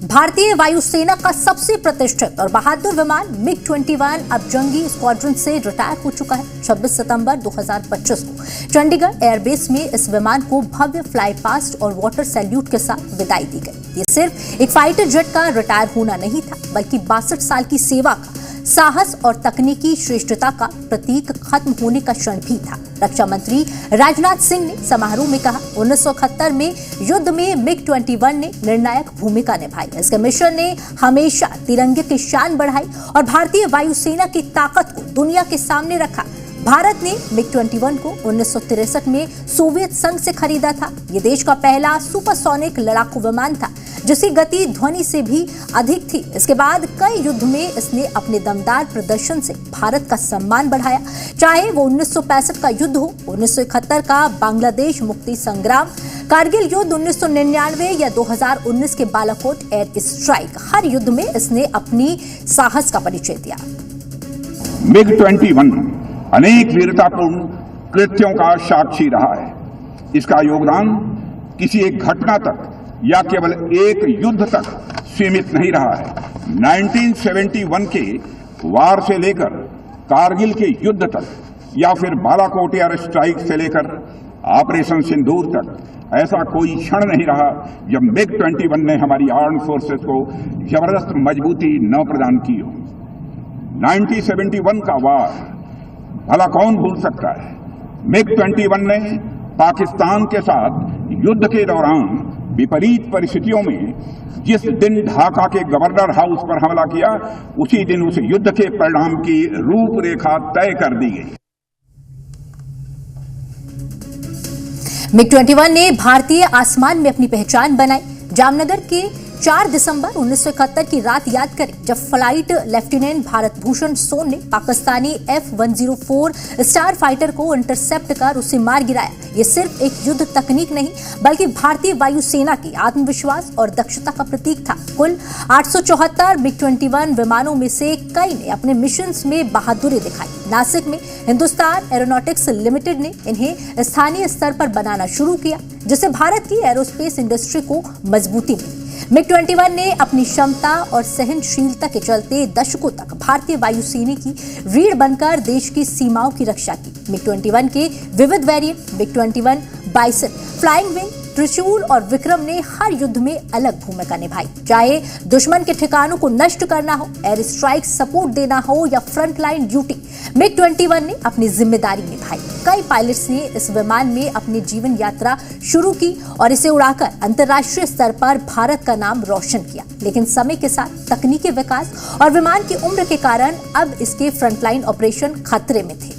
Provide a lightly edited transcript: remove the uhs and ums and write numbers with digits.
भारतीय वायुसेना का सबसे प्रतिष्ठित और बहादुर विमान MiG-21 अब जंगी स्क्वाड्रन से रिटायर हो चुका है। 26 सितंबर 2025 को चंडीगढ़ एयरबेस में इस विमान को भव्य फ्लाई पास्ट और वाटर सैल्यूट के साथ विदाई दी गई। ये सिर्फ एक फाइटर जेट का रिटायर होना नहीं था, बल्कि 62 साल की सेवा का, साहस और तकनीकी श्रेष्ठता का प्रतीक खत्म होने का क्षण भी था। रक्षा मंत्री राजनाथ सिंह ने समारोह में कहा, 1971 में युद्ध में MiG-21 ने निर्णायक भूमिका निभाई। इसके मिशन ने हमेशा तिरंगे की शान बढ़ाई और भारतीय वायुसेना की ताकत को दुनिया के सामने रखा। भारत ने MiG-21 को 1963 में सोवियत संघ से खरीदा था। ये देश का पहला सुपरसोनिक लड़ाकू विमान था, जिसकी गति ध्वनि से भी अधिक थी। इसके बाद कई युद्ध में इसने अपने दमदार प्रदर्शन से भारत का सम्मान बढ़ाया, चाहे वो 1965 का युद्ध हो, 1971 का बांग्लादेश मुक्ति संग्राम, कारगिल युद्ध 1999 या 2019 के बालाकोट एयर स्ट्राइक। हर युद्ध में इसने अपनी साहस का परिचय दिया। MiG-21 अनेक वीरतापूर्ण कृत्यों का साक्षी रहा है। इसका योगदान किसी एक घटना तक या केवल एक युद्ध तक सीमित नहीं रहा है। 1971 के वार से लेकर कारगिल के युद्ध तक या फिर बालाकोट एयर स्ट्राइक से लेकर ऑपरेशन सिंदूर तक ऐसा कोई क्षण नहीं रहा जब MiG-21 ने हमारी आर्म्ड फोर्सेस को जबरदस्त मजबूती न प्रदान की हो। 1971 का वार भला कौन भूल सकता है। MiG-21 ने पाकिस्तान के साथ युद्ध के दौरान विपरीत परिस्थितियों में जिस दिन ढाका के गवर्नर हाउस पर हमला किया, उसी दिन उस युद्ध के परिणाम की रूपरेखा तय कर दी गई। MiG-21 ने भारतीय आसमान में अपनी पहचान बनाई। जामनगर के 4 दिसंबर 1971 की रात याद करें, जब फ्लाइट लेफ्टिनेंट भारत भूषण सोन ने पाकिस्तानी F-104 स्टार फाइटर को इंटरसेप्ट कर उसे मार गिराया। ये सिर्फ एक युद्ध तकनीक नहीं, बल्कि भारतीय वायुसेना की आत्मविश्वास और दक्षता का प्रतीक था। कुल 874 MiG-21 विमानों में से कई ने अपने मिशंस में बहादुरी दिखाई। नासिक में हिंदुस्तान एरोनॉटिक्स लिमिटेड ने इन्हें स्थानीय स्तर पर बनाना शुरू किया, जिससे भारत की एरोस्पेस इंडस्ट्री को मजबूती मिली। MiG-21 ने अपनी क्षमता और सहनशीलता के चलते दशकों तक भारतीय वायुसेना की रीढ़ बनकर देश की सीमाओं की रक्षा की। MiG-21 के विविध variant MiG-21 bison, flying wing, त्रिशूल और विक्रम ने हर युद्ध में अलग भूमिका निभाई। चाहे दुश्मन के ठिकानों को नष्ट करना हो, एयर स्ट्राइक सपोर्ट देना हो या फ्रंट लाइन ड्यूटी, MiG-21 ने अपनी जिम्मेदारी निभाई। कई पायलट्स ने इस विमान में अपनी जीवन यात्रा शुरू की और इसे उड़ाकर अंतर्राष्ट्रीय स्तर पर भारत का नाम रोशन किया। लेकिन समय के साथ तकनीकी विकास और विमान की उम्र के कारण अब इसके फ्रंटलाइन ऑपरेशन खतरे में थे।